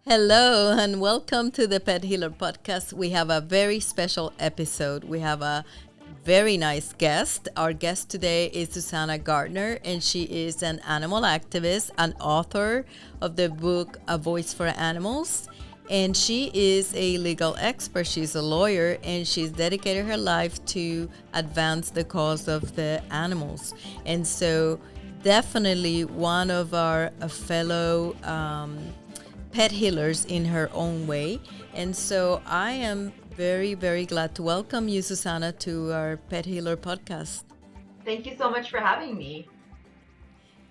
Hello and welcome to the Pet Healer Podcast. We have a very special episode. We have a very nice guest. Our guest today is Suzana Gartner, and she is an animal activist, an author of the book A Voice for Animals. And she is a legal expert. She's a lawyer, and she's dedicated her life to advance the cause of the animals. And so, definitely one of our fellow pet healers in her own way. And so I am very, very glad to welcome you, Susanna, to our Pet Healer podcast. Thank you so much for having me.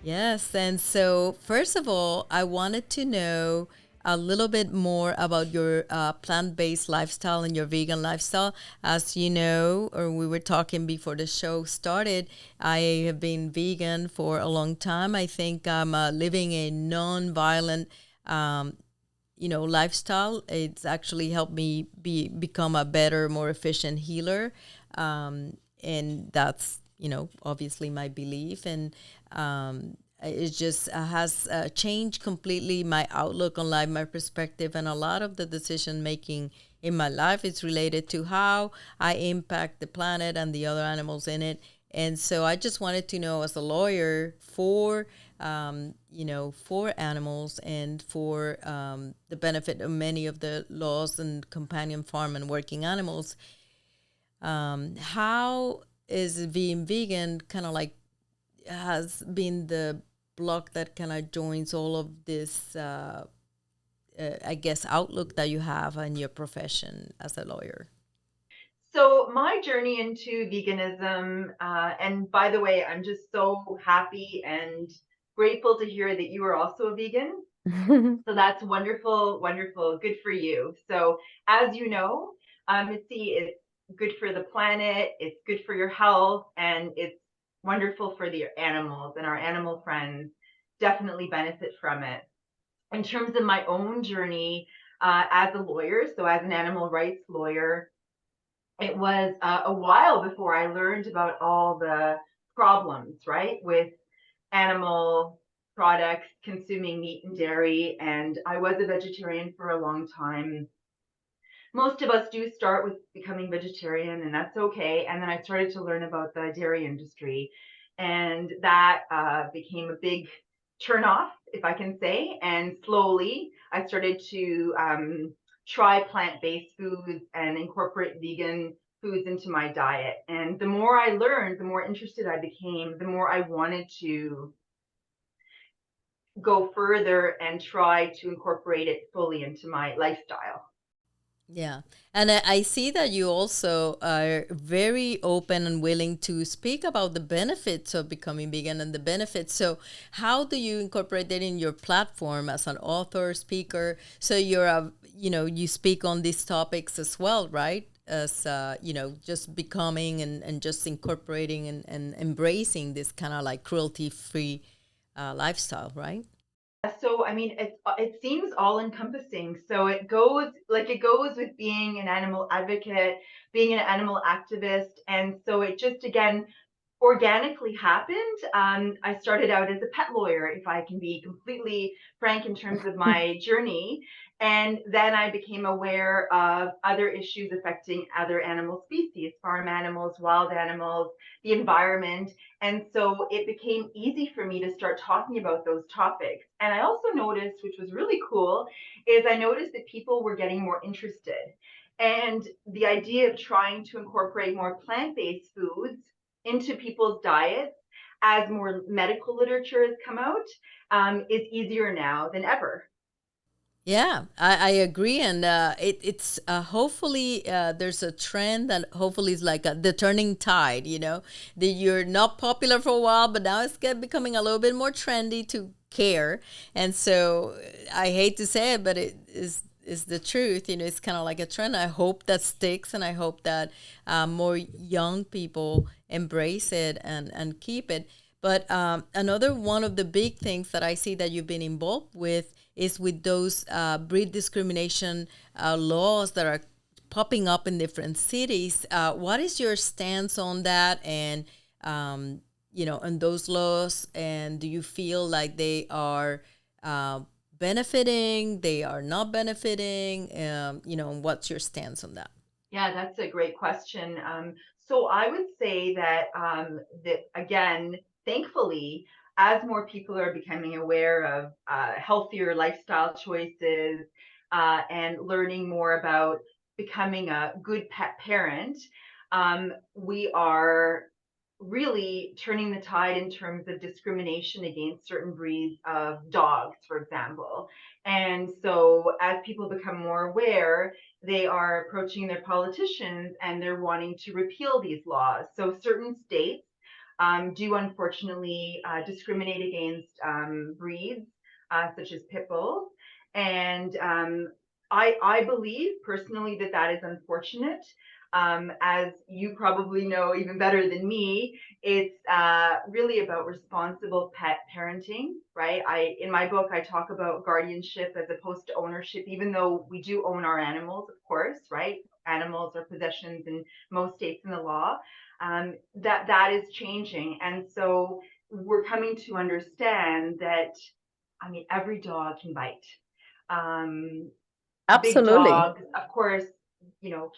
Yes. And so, first of all, I wanted to know a little bit more about your plant based lifestyle and your vegan lifestyle. As you know, or we were talking before the show started, I have been vegan for a long time. I think I'm living a non violent um, lifestyle. It's actually helped me become a better, more efficient healer, and that's obviously my belief, and it just has changed completely my outlook on life, my perspective, and a lot of the decision making in my life is related to how I impact the planet and the other animals in it. And so I just wanted to know, as a lawyer for animals and for the benefit of many of the laws and companion farm and working animals, how is being vegan kind of like has been the block that kind of joins all of this, I guess, outlook that you have in your profession as a lawyer? So, my journey into veganism, and by the way, I'm just so happy and grateful to hear that you are also a vegan. So, that's wonderful, wonderful. Good for you. So, as you know, it's good for the planet, it's good for your health, and it's wonderful for the animals, and our animal friends definitely benefit from it. In terms of my own journey as a lawyer, so as an animal rights lawyer, it was a while before I learned about all the problems, right, with animal products, consuming meat and dairy. And I was a vegetarian for a long time. Most of us do start with becoming vegetarian, and that's okay. And then I started to learn about the dairy industry, and that became a big turn off, if I can say. And slowly, I started to try plant based foods and incorporate vegan foods into my diet. And the more I learned, the more interested I became, the more I wanted to go further and try to incorporate it fully into my lifestyle. Yeah. And I see that you also are very open and willing to speak about the benefits of becoming vegan and the benefits. So, how do you incorporate that in your platform as an author, speaker? So, you speak on these topics as well, right? As, just becoming and just incorporating and embracing this kind of like cruelty free lifestyle, right? So I mean, it seems all encompassing. So it goes with being an animal advocate, being an animal activist, and so it just again organically happened. I started out as a pet lawyer, if I can be completely frank in terms of my journey. And then I became aware of other issues affecting other animal species, farm animals, wild animals, the environment. And so it became easy for me to start talking about those topics. And I also noticed, which was really cool, is I noticed that people were getting more interested. And the idea of trying to incorporate more plant based foods into people's diets as more medical literature has come out is easier now than ever. Yeah, I agree, and it's hopefully there's a trend that hopefully is like the turning tide. That you're not popular for a while, but now it's becoming a little bit more trendy to care, and so I hate to say it, but it is the truth. It's kind of like a trend. I hope that sticks, and I hope that more young people embrace it and keep it. But another one of the big things that I see that you've been involved with is with those breed discrimination laws that are popping up in different cities. What is your stance on that, and on those laws? And do you feel like they are benefiting, they are not benefiting? What's your stance on that? Yeah, that's a great question. So I would say that that again, thankfully, as more people are becoming aware of healthier lifestyle choices and learning more about becoming a good pet parent, we are really turning the tide in terms of discrimination against certain breeds of dogs, for example. And so, as people become more aware, they are approaching their politicians and they're wanting to repeal these laws. So certain states do unfortunately discriminate against breeds such as pit bulls. And I believe personally that that is unfortunate. As you probably know even better than me, it's really about responsible pet parenting, right? In my book, I talk about guardianship as opposed to ownership, even though we do own our animals, of course, right? Animals are possessions in most states in the law. That is changing, and so we're coming to understand that, I mean, every dog can bite. Um, Big Absolutely. dogs, of course,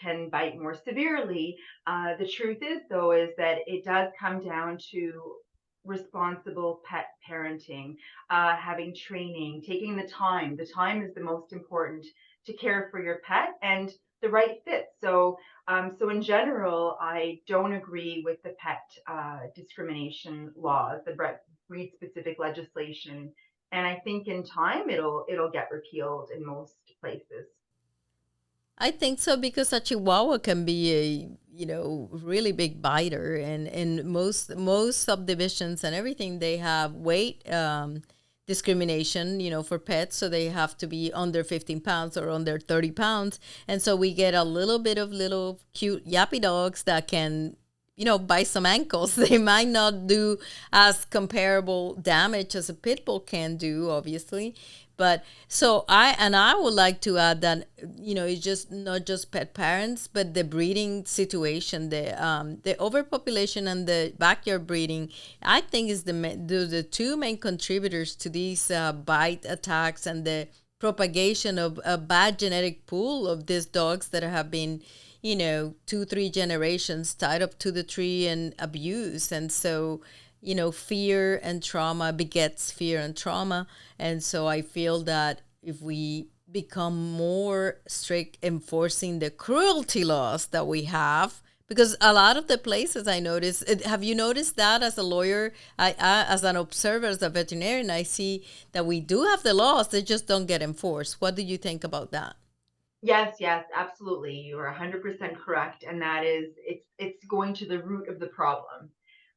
can bite more severely. The truth is, though, is that it does come down to responsible pet parenting, having training, taking the time. The time is the most important to care for your pet and the right fit. So in general, I don't agree with the pet discrimination laws, the breed-specific legislation, and I think in time it'll get repealed in most places. I think so because a Chihuahua can be a really big biter, and in most subdivisions and everything they have weight discrimination for pets, so they have to be under 15 pounds or under 30 pounds, and so we get a little bit of little cute yappy dogs that can bite some ankles. They might not do as comparable damage as a pit bull can do, obviously, but so I would like to add that it's just not just pet parents, but the breeding situation, the overpopulation and the backyard breeding. I think is the two main contributors to these bite attacks and the propagation of a bad genetic pool of these dogs that have been 2 3 generations tied up to the tree and abused. And so fear and trauma begets fear and trauma. And so I feel that if we become more strict enforcing the cruelty laws that we have, because a lot of the places I notice, have you noticed that as a lawyer, as an observer, as a veterinarian, I see that we do have the laws, they just don't get enforced. What do you think about that? Yes, yes, absolutely. You are 100% correct. And that is, it's going to the root of the problem,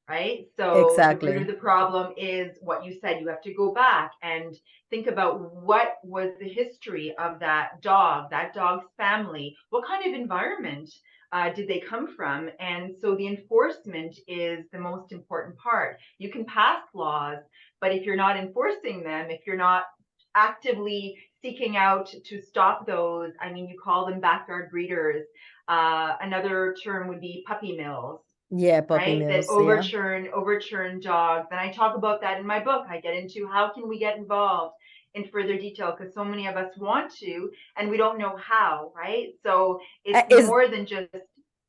right? So the root of Exactly. the problem is what you said. You have to go back and think about what was the history of that dog's family, what kind of environment did they come from? And so the enforcement is the most important part. You can pass laws, but if you're not enforcing them, if you're not actively seeking out to stop those. I mean, you call them backyard breeders. Another term would be puppy mills, Yeah, puppy right? That mills. Yeah. overturn dogs. And I talk about that in my book. I get into how can we get involved in further detail because so many of us want to and we don't know how, right? So it's Is more than just,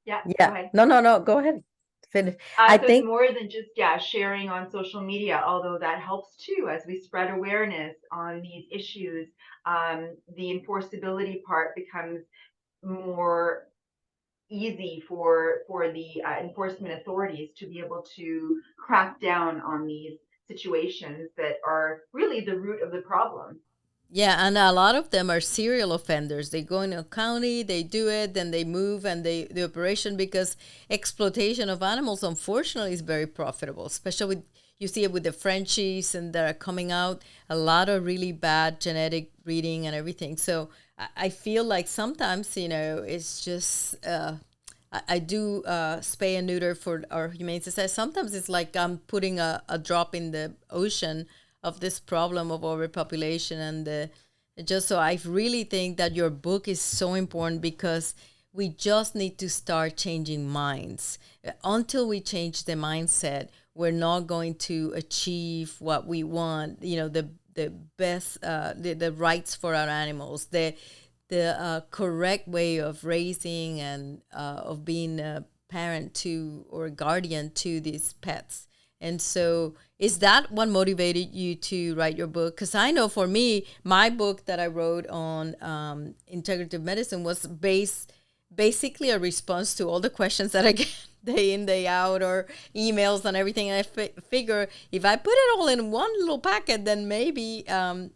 yeah, go Yeah. ahead. No, no, no. Go ahead. Finish. I So it's think more than just, yeah, sharing on social media, although that helps too as we spread awareness on these issues. The enforceability part becomes more easy for the enforcement authorities to be able to crack down on these situations that are really the root of the problem. Yeah, and a lot of them are serial offenders. They go in a county, they do it, then they move, and they the operation, because exploitation of animals, unfortunately, is very profitable. Especially with, you see it with the Frenchies and that are coming out, a lot of really bad genetic breeding and everything. So I feel like sometimes it's just. I do spay and neuter for our humane society. Sometimes it's like I'm putting a drop in the ocean of this problem of overpopulation, and just so I really think that your book is so important because we just need to start changing minds. Until we change the mindset, we're not going to achieve what we want. the best the rights for our animals, the correct way of raising and of being a parent to or guardian to these pets. And so, is that what motivated you to write your book? Because I know for me, my book that I wrote on integrative medicine was basically a response to all the questions that I get day in, day out, or emails and everything. And I figure if I put it all in one little packet, then maybe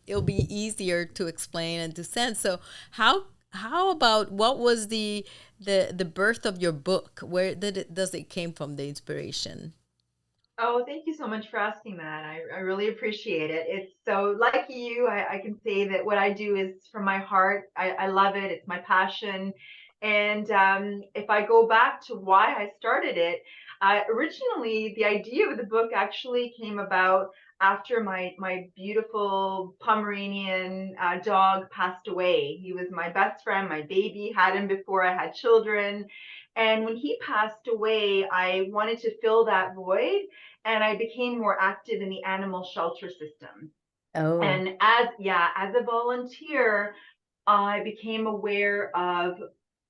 it'll be easier to explain and to send. So how about what was the birth of your book? Where does it came from, the inspiration? Oh, thank you so much for asking that. I really appreciate it. It's so like you, I can say that what I do is from my heart. I love it. It's my passion. And if I go back to why I started it, originally the idea of the book actually came about after my beautiful Pomeranian dog passed away. He was my best friend, my baby, had him before I had children. And when he passed away, I wanted to fill that void and I became more active in the animal shelter system. Oh, And as a volunteer, I became aware of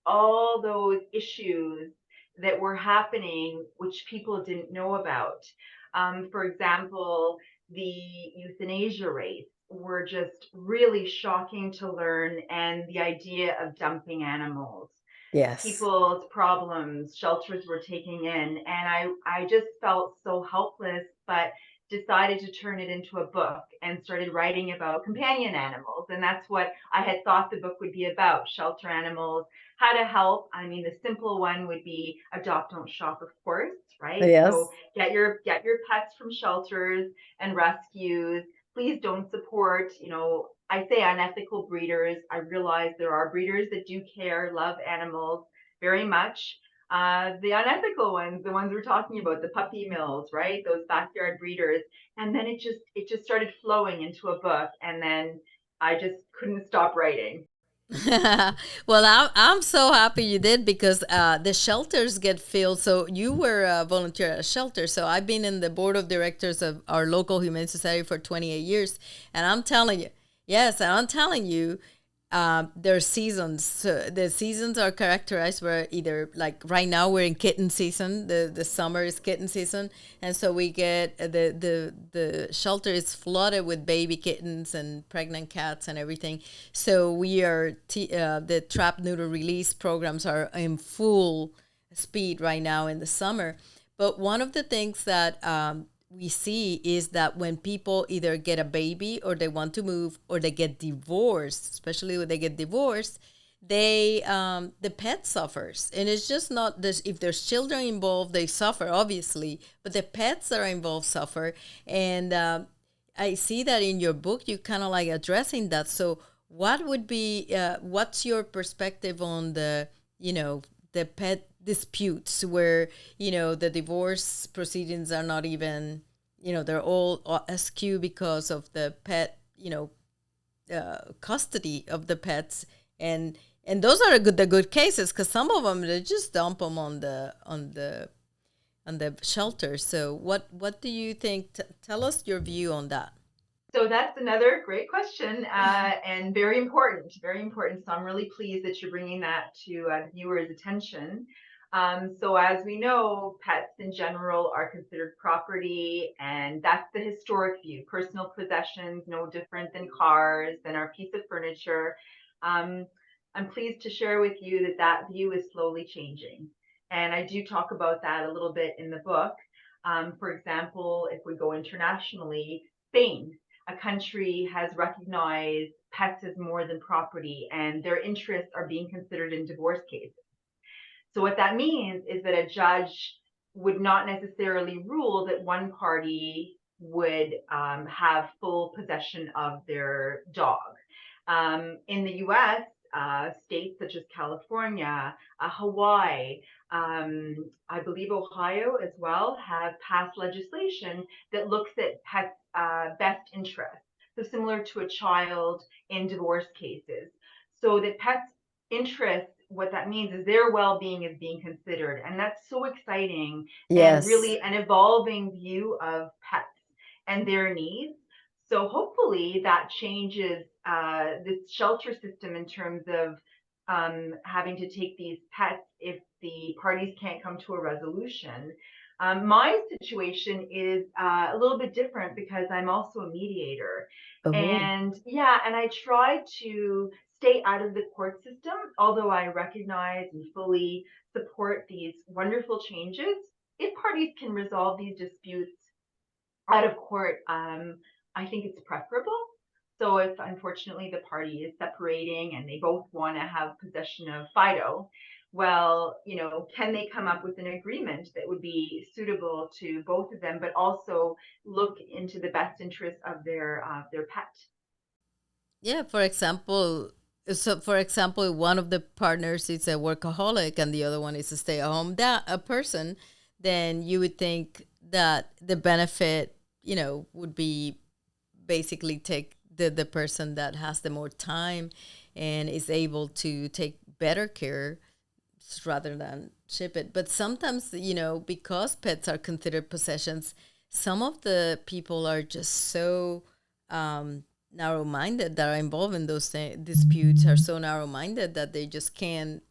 all those issues that were happening, which people didn't know about. For example, the euthanasia rates were just really shocking to learn, and the idea of dumping animals, yes. people's problems shelters were taking in, and I just felt so helpless, but decided to turn it into a book and started writing about companion animals. And that's what I had thought the book would be about: shelter animals, how to help. I mean, the simple one would be adopt, don't shop, of course, right? So Yes. get your pets from shelters and rescues. Please don't support, I say unethical breeders. I realize there are breeders that do care, love animals very much. The unethical ones, the ones we're talking about, the puppy mills, right? Those backyard breeders. And then it just started flowing into a book, and then I just couldn't stop writing. Well, I'm so happy you did, because the shelters get filled. So you were a volunteer at a shelter. So I've been in the board of directors of our local humane society for 28 years, and I'm telling you, yes, and I'm telling you, there's seasons. So the seasons are characterized where either, like right now we're in kitten season. The summer is kitten season, and so we get the shelter is flooded with baby kittens and pregnant cats and everything. So we are the trap neuter release programs are in full speed right now in the summer. But one of the things that we see is that when people either get a baby or they want to move or they get divorced, especially when they get divorced, they the pet suffers. And it's just not this, if there's children involved, they suffer obviously, but the pets that are involved suffer. And I see that in your book you kind of like addressing that. So what would be what's your perspective on the pet disputes where the divorce proceedings are not even, they're all askew because of the pet, custody of the pets. And those are the good cases, because some of them they just dump them on the shelter. So what do you think? Tell us your view on that. So that's another great question, and very important, very important. So I'm really pleased that you're bringing that to the viewers' attention. So as we know, pets in general are considered property, and that's the historic view. Personal possessions, no different than cars, than our piece of furniture. Um, I'm pleased to share with you that that view is slowly changing, and I do talk about that a little bit in the book. For example, if we go internationally, Spain, a country, has recognized pets as more than property, and their interests are being considered in divorce cases. So what that means is that a judge would not necessarily rule that one party would have full possession of their dog. In the US, states such as California, Hawaii, I believe Ohio as well, have passed legislation that looks at pets' best interests. So similar to a child in divorce cases. So that pets' interests, what that means is their well-being is being considered. And that's so exciting and Yes. really an evolving view of pets and their needs. So hopefully that changes this shelter system in terms of having to take these pets if the parties can't come to a resolution. My situation is a little bit different because I'm also a mediator. Oh. And yeah, and I try to stay out of the court system, although I recognize and fully support these wonderful changes. If parties can resolve these disputes out of court, I think it's preferable. So if unfortunately the party is separating and they both want to have possession of Fido, well, can they come up with an agreement that would be suitable to both of them, but also look into the best interest of their pet? Yeah, for example, for example, one of the partners is a workaholic and the other one is a stay-at-home a person, then you would think that the benefit, would be basically take the person that has the more time and is able to take better care rather than ship it. But sometimes, because pets are considered possessions, some of the people are just so narrow-minded that are involved in those disputes are so narrow-minded that they just can't.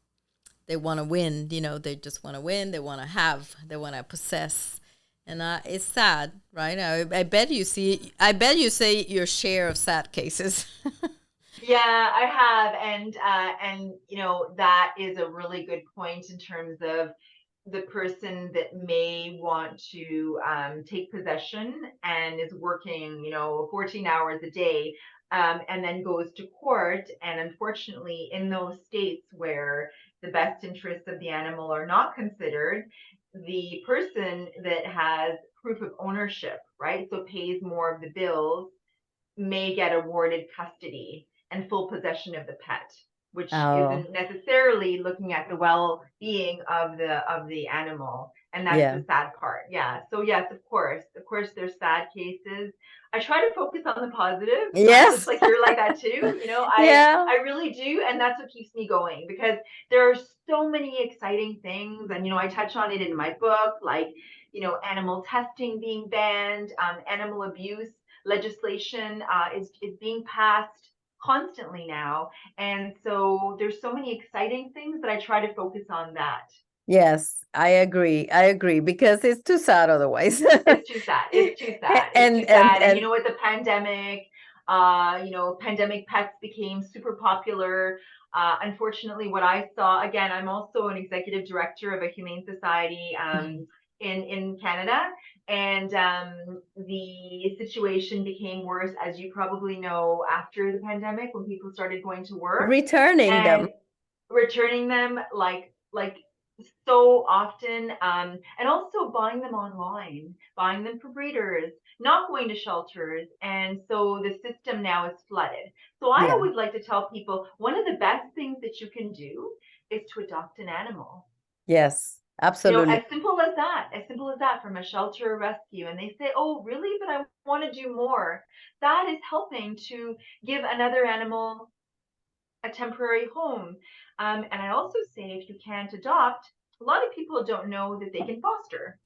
They want to win. They just want to win. They want to have. They want to possess. And it's sad, right? I bet you see. I bet you say your share of sad cases. Yeah, I have, and that is a really good point in terms of the person that may want to take possession and is working, 14 hours a day, and then goes to court. And unfortunately, in those states where the best interests of the animal are not considered, the person that has proof of ownership, right, so pays more of the bills, may get awarded custody and full possession of the pet, which Oh, isn't necessarily looking at the well-being of the animal. And that's yeah. the sad part. Yeah. So yes, of course, there's sad cases. I try to focus on the positive. Looks Yes. like you're like that too. I Yeah. I really do, and that's what keeps me going because there are so many exciting things, and I touch on it in my book, like animal testing being banned, animal abuse legislation is being passed constantly now. And so there's so many exciting things that I try to focus on that. Yes, I agree. I agree because it's too sad otherwise. It's too sad. It's too sad. It's and too and sad. And and with the pandemic, pandemic pets became super popular. Unfortunately, what I saw, again, I'm also an executive director of a humane society in Canada, and the situation became worse, as you probably know, after the pandemic when people started going to work returning them. and returning them like so often, and also buying them online, buying them for breeders, not going to shelters, and so the system now is flooded. So I Yeah. always like to tell people one of the best things that you can do is to adopt an animal. Yes, absolutely. As simple as that, from a shelter or rescue. And they say, oh, really? But I want to do more. That is helping to give another animal a temporary home. And I also say, if you can't adopt, a lot of people don't know that they can foster.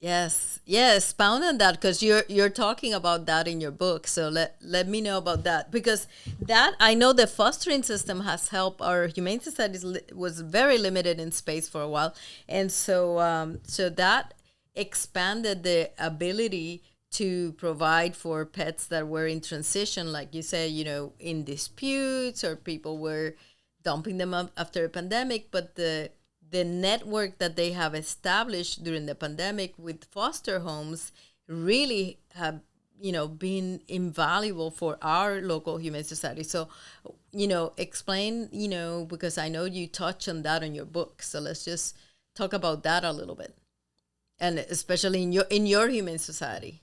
Yes, yes, pound on that because you're talking about that in your book. So let me know about that because that I know the fostering system has helped our humane society was very limited in space for a while, and so that expanded the ability to provide for pets that were in transition, like you say, in disputes or people were dumping them up after a pandemic, but the network that they have established during the pandemic with foster homes really have been invaluable for our local humane society. So explain, because I know you touch on that in your book, so let's just talk about that a little bit, and especially in your humane society.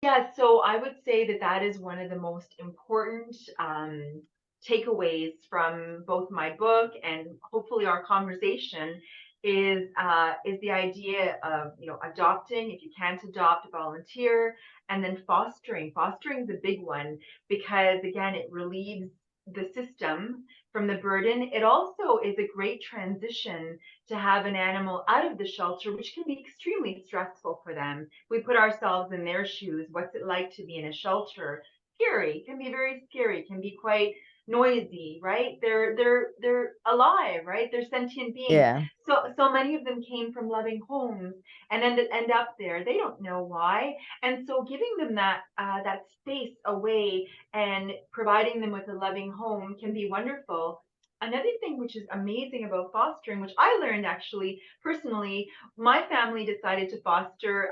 Yeah, so I would say that that is one of the most important takeaways from both my book and hopefully our conversation is the idea of adopting. If you can't adopt, volunteer, and then fostering. Fostering is a big one because again it relieves the system, from the burden. It also is a great transition to have an animal out of the shelter, which can be extremely stressful for them. We put ourselves in their shoes. What's it like to be in a shelter? Scary, can be very scary, can be quite noisy, right? They're alive, right? They're sentient beings. Yeah. So many of them came from loving homes and end up there. They don't know why. And so giving them that space away and providing them with a loving home can be wonderful. Another thing which is amazing about fostering, which I learned actually personally, my family decided to foster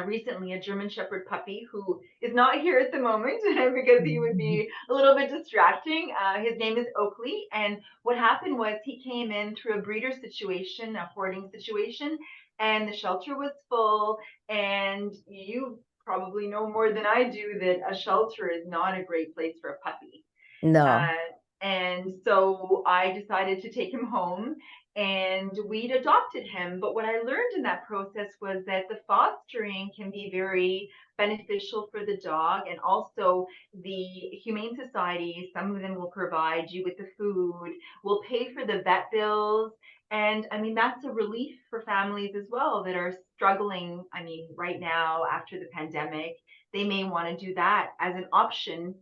recently a German Shepherd puppy who is not here at the moment because he would be a little bit distracting. His name is Oakley. And what happened was he came in through a breeder situation, a hoarding situation, and the shelter was full. And you probably know more than I do that a shelter is not a great place for a puppy. No. Uh, and so I decided to take him home and we'd adopted him. But what I learned in that process was that the fostering can be very beneficial for the dog, and also the humane society, some of them will provide you with the food, will pay for the vet bills. And I mean, that's a relief for families as well that are struggling. I mean, right now after the pandemic, they may want to do that as an option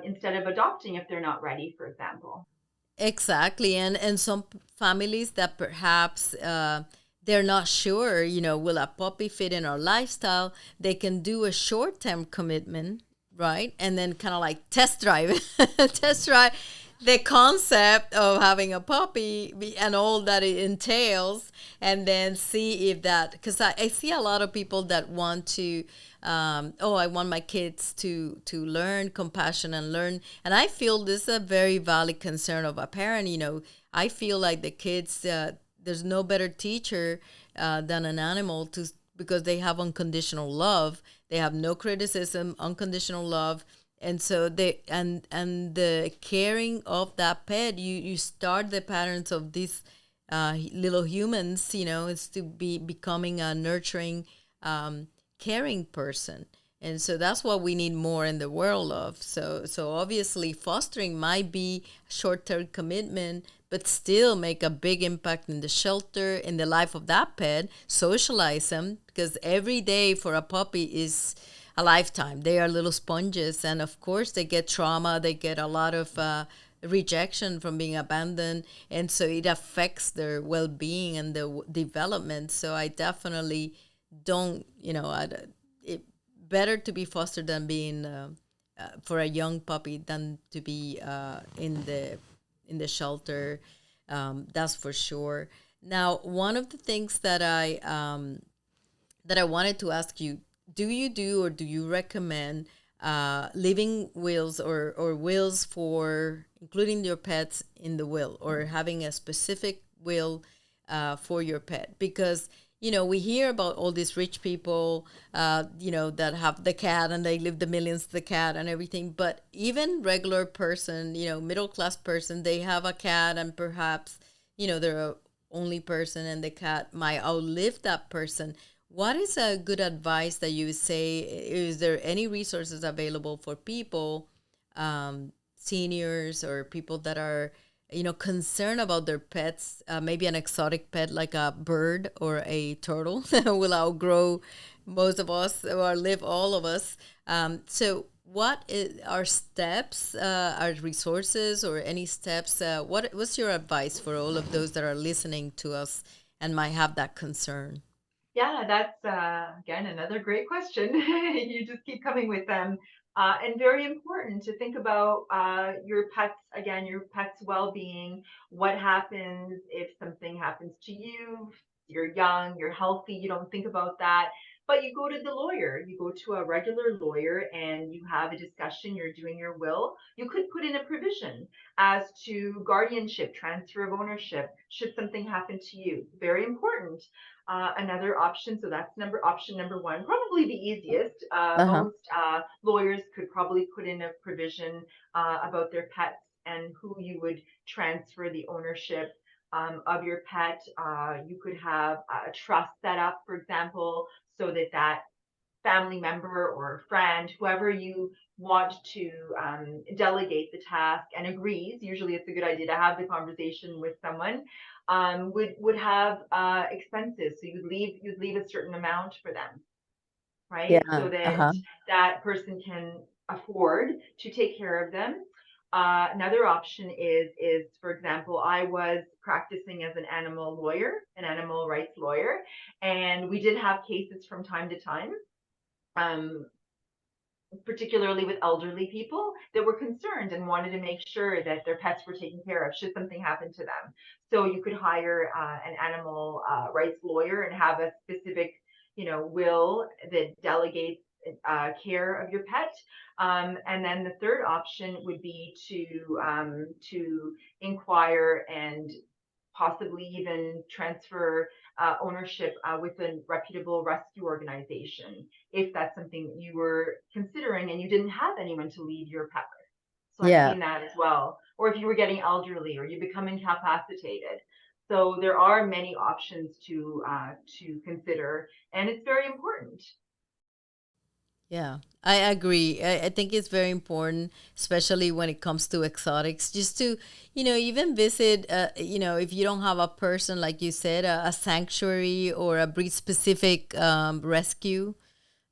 instead of adopting if they're not ready, for example. Exactly, and some families that perhaps they're not sure, will a puppy fit in our lifestyle? They can do a short-term commitment, right? And then kind of like test drive, test drive the concept of having a puppy and all that it entails, and then see if that, because I see a lot of people that want to, oh, I want my kids to learn compassion and learn, and I feel this is a very valid concern of a parent. I feel like the kids, there's no better teacher than an animal, to because they have unconditional love. They have no criticism, unconditional love. And so and the caring of that pet, you start the patterns of these little humans, is to be becoming a nurturing, caring person. And so that's what we need more in the world of. So obviously fostering might be a short-term commitment, but still make a big impact in the shelter, in the life of that pet, socialize them, because every day for a puppy is a lifetime. They are little sponges, and of course they get trauma. They get a lot of rejection from being abandoned, and so it affects their well-being and the development. So I definitely don't, it better to be fostered than being for a young puppy than to be in the shelter. That's for sure. Now, one of the things that I wanted to ask you, do you do or do you recommend living wills, or wills for including your pets in the will, or having a specific will for your pet? Because, we hear about all these rich people, that have the cat and they live the millions to the cat and everything. But even regular person, middle class person, they have a cat, and perhaps, they're a only person, and the cat might outlive that person. What is a good advice that you would say? Is there any resources available for people, seniors, or people that are, concerned about their pets? Maybe an exotic pet like a bird or a turtle that will outgrow most of us or live all of us. So, are steps, are resources, or any steps? What's your advice for all of those that are listening to us and might have that concern? Yeah, that's again another great question. You just keep coming with them. And very important to think about your pets, again, your pet's well being. What happens if something happens to you? You're young, you're healthy, you don't think about that. But you go to the lawyer, you go to a regular lawyer and you have a discussion, you're doing your will. You could put in a provision as to guardianship, transfer of ownership, should something happen to you. Very important. Another option, so that's option number one, probably the easiest. Uh-huh. Most lawyers could probably put in a provision about their pets and who you would transfer the ownership of your pet. You could have a trust set up, for example, so that family member or friend, whoever you want to delegate the task and agrees, usually it's a good idea to have the conversation with someone, would have expenses. So you'd leave a certain amount for them, right? So Yeah. that Uh-huh. that person can afford to take care of them. Another option is, for example, I was practicing as an animal lawyer, an animal rights lawyer, and we did have cases from time to time, um, particularly with elderly people that were concerned and wanted to make sure that their pets were taken care of should something happen to them. So you could hire an animal rights lawyer and have a specific, will that delegates care of your pet. And then the third option would be to inquire and possibly even transfer ownership with a reputable rescue organization if that's something that you were considering and you didn't have anyone to leave your pet with. So I've Yeah. seen that as well. Or if you were getting elderly or you become incapacitated. So there are many options to consider, and it's very important. Yeah, I agree. I think it's very important, especially when it comes to exotics, just to, even visit, if you don't have a person, like you said, a sanctuary or a breed specific rescue.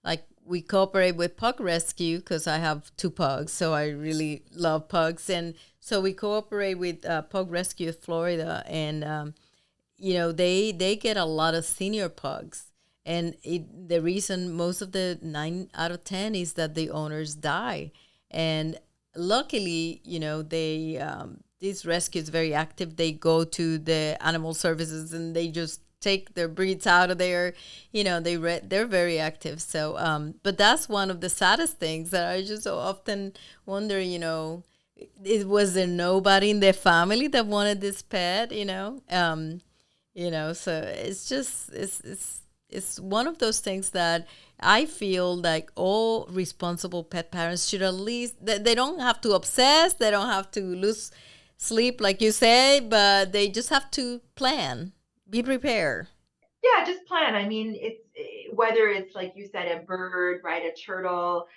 Like we cooperate with Pug Rescue because I have two pugs, so I really love pugs. And so we cooperate with Pug Rescue Florida, and they get a lot of senior pugs, and the reason most of the 9 out of 10 is that the owners die, and luckily they this rescue is very active. They go to the animal services and they just take their breeds out of there. They're very active. So but that's one of the saddest things that I just so often wonder. It was there nobody in their family that wanted this pet, so it's one of those things that I feel like all responsible pet parents should at least, they don't have to obsess, they don't have to lose sleep like you say, but they just have to plan, be prepared. Yeah, just plan. I mean, whether it's like you said, a bird, right, a turtle,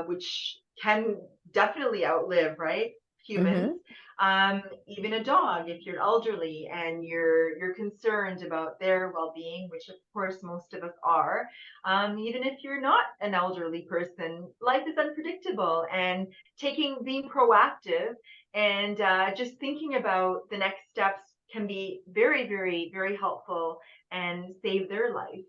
which can definitely outlive, right, humans. Mm-hmm. Even a dog, if you're elderly and you're concerned about their well-being, which of course most of us are. Even if you're not an elderly person, life is unpredictable, and being proactive and just thinking about the next steps can be very, very, very helpful and save their life.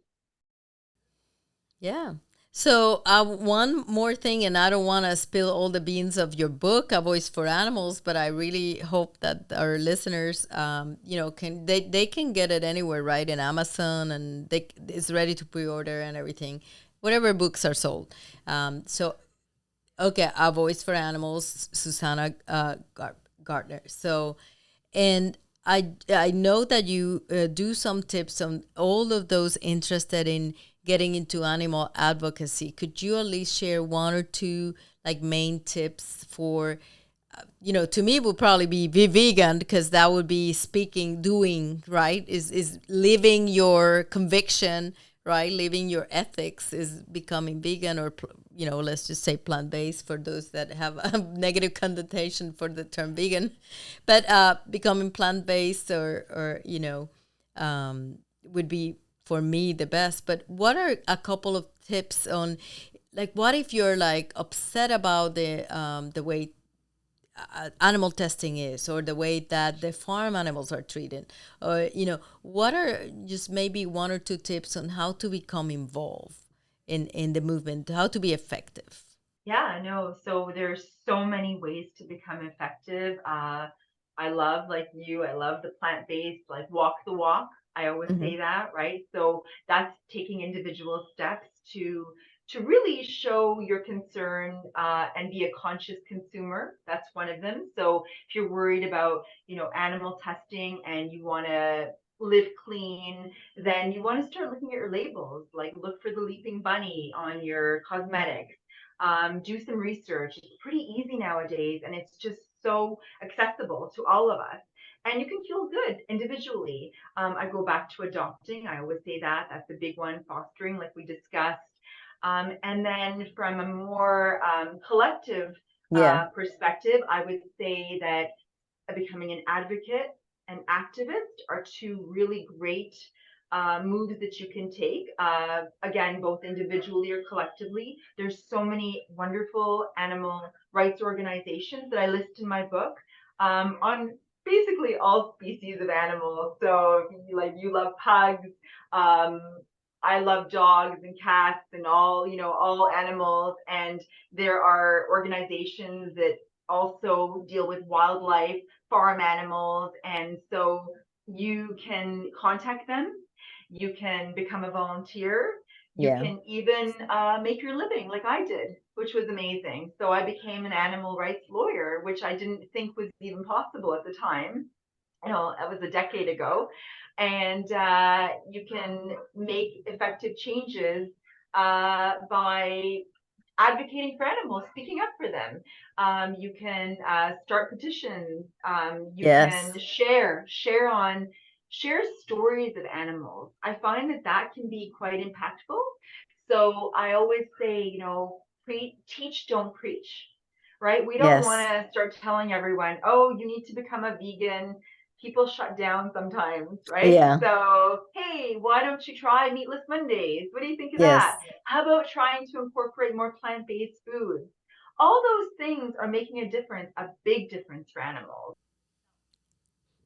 Yeah. So, one more thing, and I don't want to spill all the beans of your book, A Voice for Animals, but I really hope that our listeners, they can get it anywhere, right? In Amazon, and it's ready to pre-order and everything, whatever books are sold. So, okay, A Voice for Animals, Suzana Gartner. So, and I know that you do some tips on all of those interested in getting into animal advocacy. Could you at least share one or two like main tips for to me it would probably be vegan, because that would be speaking, doing, right? Is living your conviction, right? Living your ethics is becoming vegan, or let's just say plant-based for those that have a negative connotation for the term vegan, but becoming plant-based, or would be for me the best. But what are a couple of tips on, like, what if you're like upset about the way animal testing is, or the way that the farm animals are treated, or what are just maybe one or two tips on how to become involved in the movement, how to be effective? Yeah, no. So there's so many ways to become effective. I love, like you, I love the plant-based, like walk the walk. I always Hmm. say that, right? So that's taking individual steps to really show your concern and be a conscious consumer. That's one of them. So if you're worried about, animal testing and you want to live clean, then you want to start looking at your labels. Like look for the leaping bunny on your cosmetics. Do some research. It's pretty easy nowadays, and it's just so accessible to all of us. And you can feel good individually. I go back to adopting. I always say that that's a big one. Fostering, like we discussed. And then from a more collective Yeah. perspective, I would say that becoming an advocate and activist are two really great moves that you can take. Again, both individually or collectively. There's so many wonderful animal rights organizations that I list in my book on basically all species of animals. So, like you love pugs, um, I love dogs and cats and all, all animals. And there are organizations that also deal with wildlife, farm animals. And so you can contact them. You can become a volunteer. You Yeah. can even make your living like I did, which was amazing. So I became an animal rights lawyer, which I didn't think was even possible at the time. That was a decade ago. And you can make effective changes by advocating for animals, speaking up for them. You can start petitions. You can Yes. share stories of animals. I find that that can be quite impactful. So I always say, teach, don't preach, right? We don't want Yes. to start telling everyone, oh, you need to become a vegan. People shut down sometimes, right? Yeah. So, hey, why don't you try Meatless Mondays? What do you think of that? Yes. How about trying to incorporate more plant-based foods? All those things are making a difference, a big difference for animals.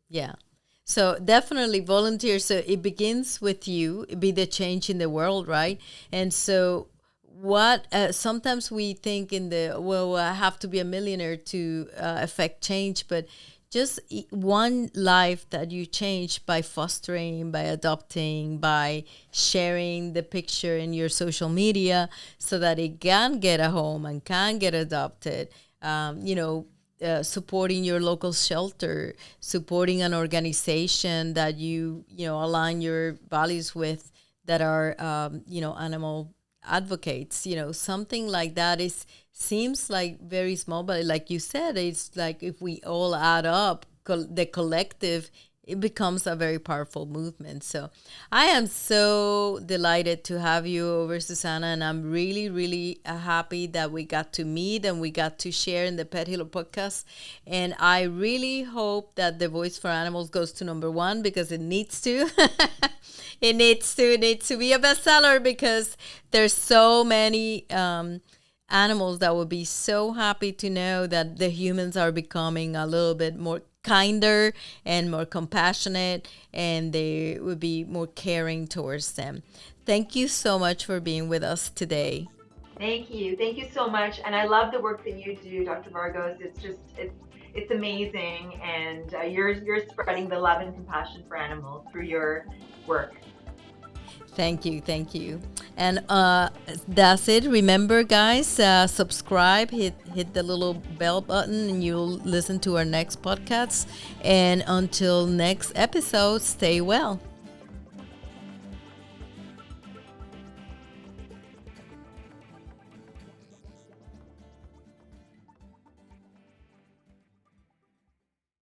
Yeah. So definitely volunteer. So it begins with you, be the change in the world, right? And so what sometimes we think in the, well, I have to be a millionaire to affect change, but just one life that you change by fostering, by adopting, by sharing the picture in your social media so that it can get a home and can get adopted. Supporting your local shelter, supporting an organization that you align your values with, that are animal advocates. Something like that is seems like very small, but like you said, it's like if we all add up, the collective, it becomes a very powerful movement. So I am so delighted to have you over, Suzana, and I'm really, really happy that we got to meet and we got to share in the Pet Healer podcast. And I really hope that the Voice for Animals goes to number one, because it needs to. It needs to be a bestseller, because there's so many animals that would be so happy to know that the humans are becoming a little bit more kinder and more compassionate, and they would be more caring towards them. Thank you so much for being with us today. Thank you. Thank you so much. And I love the work that you do, Dr. Vargas. It's amazing. And you're spreading the love and compassion for animals through your work. Thank you, thank you. And that's it. Remember, guys, subscribe, hit the little bell button, and you'll listen to our next podcast. And until next episode, stay well.